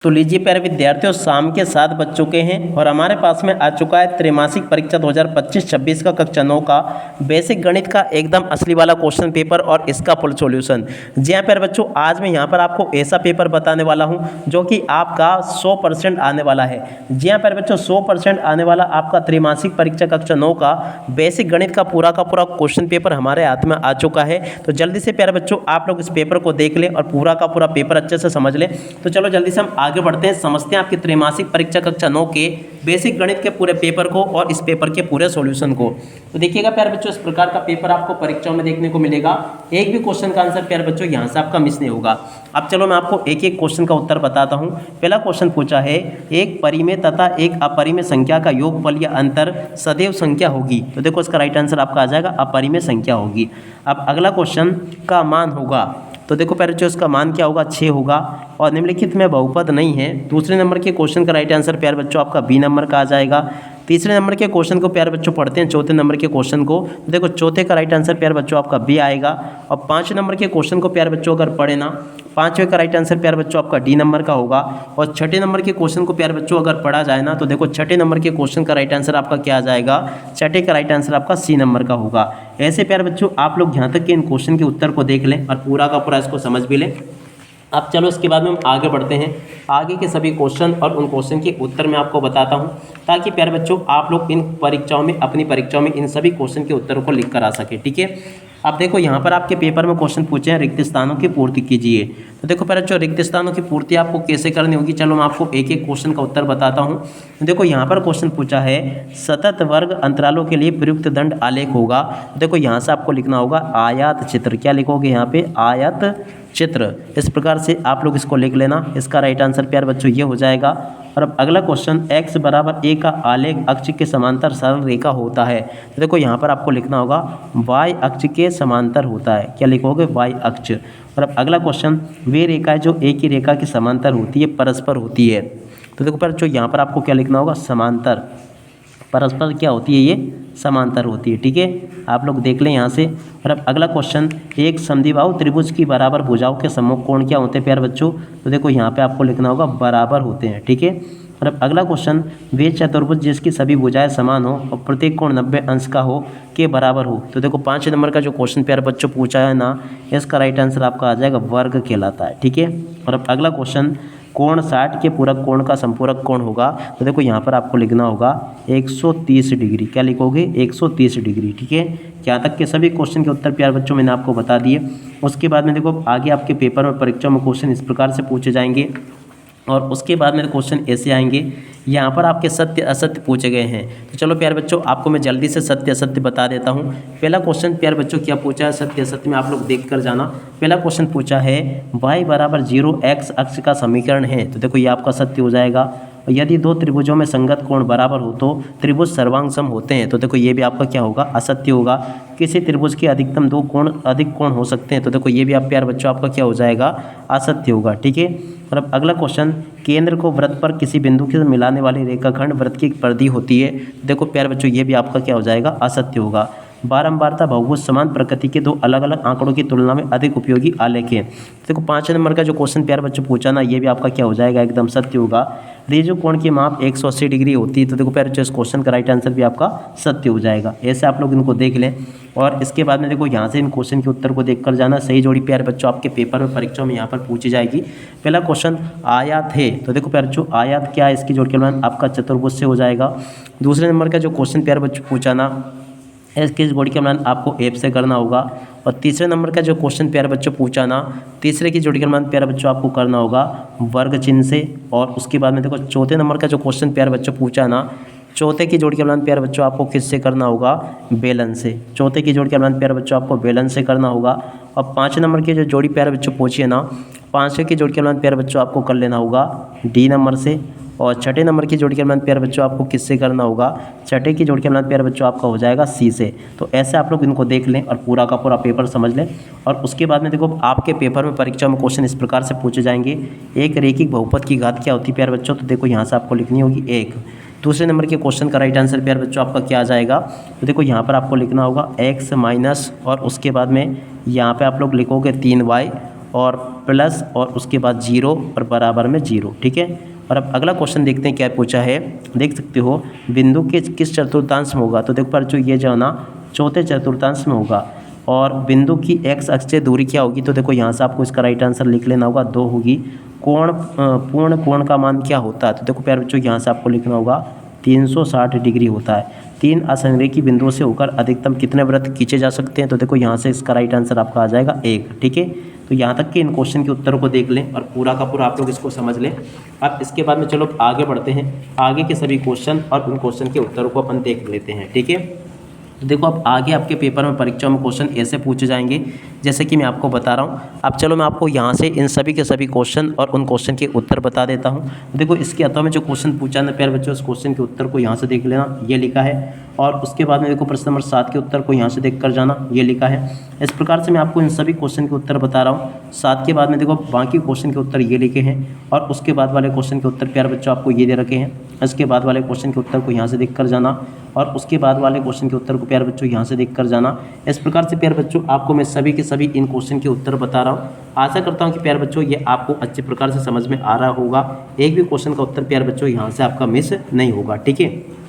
तो लीजिए प्यारे विद्यार्थियों, शाम के 7 बज चुके हैं और हमारे पास में आ चुका है त्रैमासिक परीक्षा 2025-26 का कक्षा 9 का बेसिक गणित का एकदम असली वाला क्वेश्चन पेपर और इसका फुल सॉल्यूशन। जी हाँ प्यारे बच्चों, आज मैं यहाँ पर आपको ऐसा पेपर बताने वाला हूँ जो कि आपका 100% आने वाला है। जी हाँ प्यारे बच्चों, 100% आने वाला आपका त्रैमासिक परीक्षा कक्षा 9 का बेसिक गणित का पूरा क्वेश्चन पेपर हमारे हाथ में आ चुका है। तो जल्दी से प्यारे बच्चों आप लोग इस पेपर को देख लें और पूरा का पूरा पेपर अच्छे से समझ लें। तो चलो जल्दी से हम आगे बढ़ते हैं, समझते हैं आपकी त्रैमासिक परीक्षा कक्षा 9 के बेसिक गणित के पूरे पेपर को और इस पेपर के पूरे सॉल्यूशन को। तो देखिएगा प्यारे बच्चों, इस प्रकार का पेपर आपको परीक्षाओं में देखने को मिलेगा। एक भी क्वेश्चन का आंसर प्यारे बच्चों यहाँ से आपका मिस नहीं होगा। अब चलो मैं आपको एक एक क्वेश्चन का उत्तर बताता हूँ। पहला क्वेश्चन पूछा है, एक परिमेय तथा एक अपरिमेय संख्या का योगफल या अंतर सदैव संख्या होगी। तो देखो इसका राइट आंसर आपका आ जाएगा अपरिमेय संख्या होगी। अब अगला क्वेश्चन का मान होगा, तो देखो प्यारे बच्चों इसका मान क्या होगा, 6 होगा और निम्नलिखित में बहुपद नहीं है। दूसरे नंबर के क्वेश्चन का राइट आंसर प्यारे बच्चों आपका बी नंबर का आ जाएगा। तीसरे नंबर के क्वेश्चन को प्यारे बच्चों पढ़ते हैं, चौथे नंबर के क्वेश्चन को। तो देखो चौथे का राइट आंसर प्यारे बच्चों आपका बी आएगा और 5 नंबर के क्वेश्चन को प्यारे बच्चों अगर पढ़े ना, 5वें का राइट आंसर प्यारे बच्चों आपका डी नंबर का होगा और छठे नंबर के क्वेश्चन को प्यारे बच्चों अगर पढ़ा जाए ना, तो देखो छठे नंबर के क्वेश्चन का राइट आंसर आपका क्या आ जाएगा, छठे का राइट आंसर आपका सी नंबर का होगा। ऐसे प्यारे बच्चों आप लोग यहाँ तक के इन क्वेश्चन के उत्तर को देख लें और पूरा का पूरा इसको समझ भी लें। अब चलो इसके बाद में हम आगे बढ़ते हैं, आगे के सभी क्वेश्चन और उन क्वेश्चन के उत्तर मैं आपको बताता हूं, ताकि प्यारे बच्चों आप लोग इन परीक्षाओं में, अपनी परीक्षाओं में इन सभी क्वेश्चन के उत्तरों को लिख कर आ सके। ठीक है, अब देखो यहाँ पर आपके पेपर में क्वेश्चन पूछे हैं, रिक्त स्थानों की पूर्ति कीजिए। तो देखो प्यारे बच्चों रिक्त स्थानों की पूर्ति आपको कैसे करनी होगी, चलो मैं आपको एक एक क्वेश्चन का उत्तर बताता हूँ। देखो यहाँ पर क्वेश्चन पूछा है, सतत वर्ग अंतरालों के लिए प्रयुक्त दंड आलेख होगा। देखो यहाँ से आपको लिखना होगा आयत चित्र। क्या लिखोगे यहाँ पे, आयत चित्र। इस प्रकार से आप लोग इसको लिख लेना। इसका राइट आंसर प्यारे बच्चों ये हो जाएगा। और अब अगला क्वेश्चन, x बराबर a का आलेख अक्ष के समांतर सरल रेखा होता है। तो देखो यहाँ पर आपको लिखना होगा y अक्ष के समांतर होता है। क्या लिखोगे, y अक्ष। और अब अगला क्वेश्चन, वे रेखाएं जो एक ही रेखा के समांतर होती है परस्पर होती है। तो देखो पर जो यहाँ पर आपको क्या लिखना होगा, समांतर। परस्पर क्या होती है, ये समांतर होती है। ठीक है, आप लोग देख लें यहाँ से। और अब अगला क्वेश्चन, एक समद्विबाहु त्रिभुज की बराबर भुजाओं के सम्मुख कोण क्या होते हैं प्यारे बच्चों। तो देखो यहाँ पे आपको लिखना होगा बराबर होते हैं। ठीक है, और अब अगला क्वेश्चन, वे चतुर्भुज जिसकी सभी भुजाएं समान हो और प्रत्येक कोण 90 अंश का हो के बराबर हो। तो देखो 5 नंबर का जो क्वेश्चन प्यारे बच्चों पूछा है ना, इसका राइट आंसर आपका आ जाएगा वर्ग कहलाता है। ठीक है, और अब अगला क्वेश्चन, कोण 60 के पूरक कोण का संपूरक कोण होगा। तो देखो यहाँ पर आपको लिखना होगा 130 डिग्री। क्या लिखोगे, 130 डिग्री। ठीक है, यहाँ तक के सभी क्वेश्चन के उत्तर प्यारे बच्चों मैंने आपको बता दिए। उसके बाद में देखो आगे आपके पेपर में, परीक्षा में क्वेश्चन इस प्रकार से पूछे जाएंगे और उसके बाद में क्वेश्चन ऐसे आएंगे, यहाँ पर आपके सत्य असत्य पूछे गए हैं। तो चलो प्यारे बच्चों आपको मैं जल्दी से सत्य असत्य बता देता हूँ। पहला क्वेश्चन प्यारे बच्चों क्या पूछा है, सत्य असत्य में आप लोग देख कर जाना। पहला क्वेश्चन पूछा है, y बराबर 0 x अक्ष का समीकरण है। तो देखो ये आपका सत्य हो जाएगा। यदि दो त्रिभुजों में संगत कोण बराबर हो तो त्रिभुज सर्वांग सम होते हैं। तो देखो ये भी आपका क्या होगा, असत्य होगा। किसी त्रिभुज के अधिकतम दो कोण अधिक कोण हो सकते हैं। तो देखो ये भी आप प्यारे बच्चों आपका क्या हो जाएगा, असत्य होगा। ठीक है, और अब अगला क्वेश्चन, केंद्र को वृत्त पर किसी बिंदु के मिलाने वाली रेखाखंड वृत्त की परिधि होती है। देखो प्यारे बच्चों ये भी आपका क्या हो जाएगा, असत्य होगा। बारंबारता बहुभुज समान प्रकृति के दो अलग अलग आंकड़ों की तुलना में अधिक उपयोगी आलेख है। देखो 5 नंबर का जो क्वेश्चन प्यारे बच्चों पूछा ना, ये भी आपका क्या हो जाएगा, एकदम सत्य होगा। रेजो कोण की माप 180 डिग्री होती है। तो देखो प्यारे बच्चों इस क्वेश्चन का राइट आंसर भी आपका सत्य हो जाएगा। ऐसे आप लोग इनको देख लें और इसके बाद में देखो यहाँ से इन क्वेश्चन के उत्तर को देख कर जाना। सही जोड़ी प्यारे बच्चों आपके पेपर में, परीक्षा में यहाँ पर पूछी जाएगी। पहला क्वेश्चन, आयत है। तो देखो प्यारे बच्चों आयत क्या है, इसकी जोड़ के मान आपका चतुर्भुज से हो जाएगा। दूसरे नंबर का जो क्वेश्चन प्यारे बच्चों पूछा ना, इसकी जोड़ के मान आपको एप से करना होगा। और तीसरे नंबर का जो क्वेश्चन प्यारे बच्चों पूछा ना, तीसरे की जोड़ के मान प्यारे बच्चों आपको करना होगा वर्ग चिन्ह से। और उसके बाद में देखो चौथे नंबर का जो क्वेश्चन प्यारे बच्चों पूछा ना, चौथे की जोड़ के मान प्यारे बच्चों आपको किससे करना होगा, बेलन से। चौथे की जोड़ के मान प्यारे बच्चों आपको बेलन से करना होगा। और 5 नंबर की जो जोड़ी प्यारे बच्चों पूछी है ना, 5वें की जोड़ के मान प्यारे बच्चों आपको कर लेना होगा डी नंबर से। और छठे नंबर की जोड़ के मान प्यारे बच्चों आपको किससे करना होगा, छठे की जोड़ के मान प्यारे बच्चों आपका हो जाएगा सी से। तो ऐसे आप लोग इनको देख लें और पूरा का पूरा पेपर समझ लें। और उसके बाद में देखो आपके पेपर में, परीक्षा में क्वेश्चन इस प्रकार से पूछे जाएंगे, एक रेखिक बहुपद की घात क्या होती है प्यारे बच्चों। तो देखो यहाँ से आपको लिखनी होगी 1। दूसरे नंबर के क्वेश्चन का राइट आंसर प्यारे बच्चों आपका क्या आ जाएगा। तो देखो यहाँ पर आपको लिखना होगा x माइनस और उसके बाद में यहाँ पे आप लोग लिखोगे 3y और प्लस और उसके बाद 0 और बराबर में 0, ठीक है। और अब अगला क्वेश्चन देखते हैं क्या पूछा है। देख सकते हो बिंदु के किस चतुर्थांश में होगा, तो देखो पर जो ये जो है ना चौथे चतुर्थांश में होगा। और बिंदु की x अक्ष से दूरी क्या होगी, तो देखो यहाँ से आपको इसका राइट आंसर लिख लेना होगा 2 होगी। कोण पूर्ण कोण का मान क्या होता है, तो देखो प्यारे बच्चों यहाँ से आपको लिखना होगा 360 डिग्री होता है। 3 असंरेखी बिंदुओं से होकर अधिकतम कितने वृत्त खींचे जा सकते हैं, तो देखो यहाँ से इसका राइट आंसर आपका आ जाएगा 1, ठीक है। तो यहाँ तक के इन क्वेश्चन के उत्तरों को देख लें और पूरा का पूरा आप लोग इसको समझ लें। अब इसके बाद में चलो आगे बढ़ते हैं, आगे के सभी क्वेश्चन और उन क्वेश्चन के उत्तरों को अपन देख लेते हैं, ठीक है। तो देखो अब आगे आपके पेपर में परीक्षा में क्वेश्चन ऐसे पूछे जाएंगे जैसे कि मैं आपको बता रहा हूँ। अब चलो मैं आपको यहाँ से इन सभी के सभी क्वेश्चन और उन क्वेश्चन के उत्तर बता देता हूँ। देखो इसके अथवा में जो क्वेश्चन पूछा ना प्यारे बच्चों, उस क्वेश्चन के उत्तर को यहाँ से देख लेना, ये लिखा है। और उसके बाद में देखो प्रश्न नंबर 7 के उत्तर को यहाँ से देख कर जाना, ये लिखा है। इस प्रकार से मैं आपको इन सभी क्वेश्चन के उत्तर बता रहा हूँ। 7 के बाद में देखो बाकी क्वेश्चन के उत्तर ये लिखे हैं और उसके बाद वाले क्वेश्चन के उत्तर प्यारे बच्चों आपको ये दे रखे हैं। इसके बाद वाले क्वेश्चन के उत्तर को यहाँ से देख कर जाना और उसके बाद वाले क्वेश्चन के उत्तर को प्यारे बच्चों यहाँ से देख कर जाना। इस प्रकार से प्यारे बच्चों आपको मैं सभी के सभी इन क्वेश्चन के उत्तर बता रहा हूँ। आशा करता हूँ कि प्यारे बच्चों ये आपको अच्छे प्रकार से समझ में आ रहा होगा। एक भी क्वेश्चन का उत्तर प्यारे बच्चों यहाँ से आपका मिस नहीं होगा, ठीक है।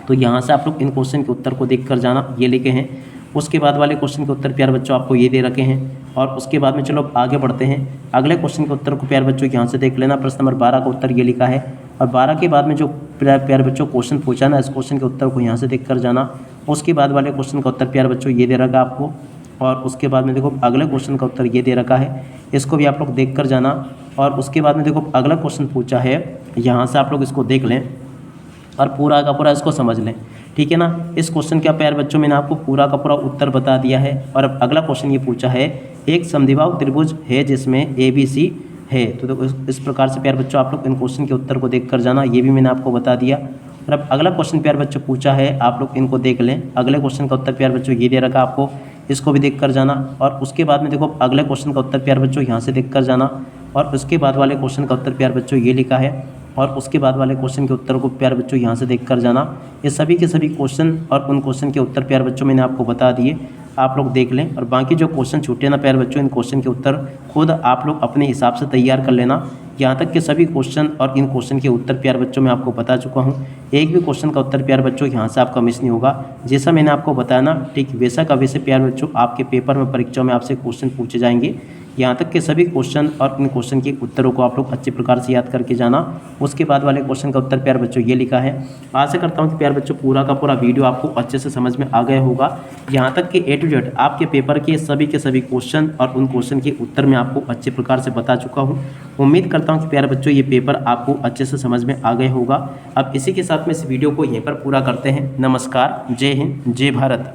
तो यहाँ से आप लोग इन क्वेश्चन के उत्तर को देख कर जाना, ये लिखे हैं। उसके बाद वाले क्वेश्चन के उत्तर प्यारे बच्चों आपको ये दे रखे हैं। और उसके बाद में चलो आगे बढ़ते हैं, अगले क्वेश्चन के उत्तर को प्यारे बच्चों यहाँ से देख लेना। प्रश्न नंबर 12 का उत्तर ये लिखा है और 12 के बाद में जो प्यारे बच्चों क्वेश्चन पूछा ना, इस क्वेश्चन के उत्तर को यहाँ से देख कर जाना। उसके बाद वाले क्वेश्चन का उत्तर प्यारे बच्चों ये दे रखा आपको। और उसके बाद में देखो अगले क्वेश्चन का उत्तर ये दे रखा है, इसको भी आप लोग देख कर जाना। और उसके बाद में देखो अगला क्वेश्चन पूछा है, यहाँ से आप लोग इसको देख लें और पूरा का पूरा इसको समझ लें, ठीक है ना। इस क्वेश्चन का प्यारे बच्चों मैंने आपको पूरा का पूरा उत्तर बता दिया है। और अब अगला क्वेश्चन ये पूछा है, एक समद्विबाहु त्रिभुज है जिसमें ABC है। तो देखो इस प्रकार से प्यारे बच्चों आप लोग इन क्वेश्चन के उत्तर को देख कर जाना, ये भी मैंने आपको बता दिया। और अब अगला क्वेश्चन प्यारे बच्चों पूछा है, आप लोग इनको देख लें। अगले क्वेश्चन का उत्तर प्यारे बच्चों ये दे रखा आपको, इसको भी देख कर जाना। और उसके बाद में देखो अगले क्वेश्चन का उत्तर प्यारे बच्चों यहाँ से देख कर जाना। और उसके बाद वाले क्वेश्चन का उत्तर प्यारे बच्चों ये लिखा है और उसके बाद वाले क्वेश्चन के उत्तर को प्यारे बच्चों यहाँ से देख कर जाना। ये सभी के सभी क्वेश्चन और उन क्वेश्चन के उत्तर प्यारे बच्चों मैंने आपको बता दिए, आप लोग देख लें। और बाकी जो क्वेश्चन छूटे ना प्यारे बच्चों, इन क्वेश्चन के उत्तर खुद आप लोग अपने हिसाब से तैयार कर लेना। यहाँ तक के सभी क्वेश्चन और इन क्वेश्चन के उत्तर प्यारे बच्चों मैं आपको बता चुका हूँ। एक भी क्वेश्चन का उत्तर प्यारे बच्चों यहाँ से आपका मिस नहीं होगा। जैसा मैंने आपको बताया ना, ठीक वैसा का वैसे प्यारे बच्चों आपके पेपर में परीक्षा में आपसे क्वेश्चन पूछे जाएंगे। यहाँ तक के सभी क्वेश्चन और इन क्वेश्चन के उत्तरों को आप लोग अच्छे प्रकार से याद करके जाना। उसके बाद वाले क्वेश्चन का उत्तर प्यारे बच्चों ये लिखा है। आशा करता हूँ कि प्यारे बच्चों पूरा का पूरा वीडियो आपको अच्छे से समझ में आ गया होगा। यहाँ तक कि A to Z आपके पेपर के सभी क्वेश्चन और उन क्वेश्चन के उत्तर मैं आपको अच्छे प्रकार से बता चुका हूँ। उम्मीद करता हूँ कि प्यारे बच्चों ये पेपर आपको अच्छे से समझ में आ गया होगा। अब इसी के साथ में इस वीडियो को यहीं पर पूरा करते हैं। नमस्कार, जय हिंद, जय भारत।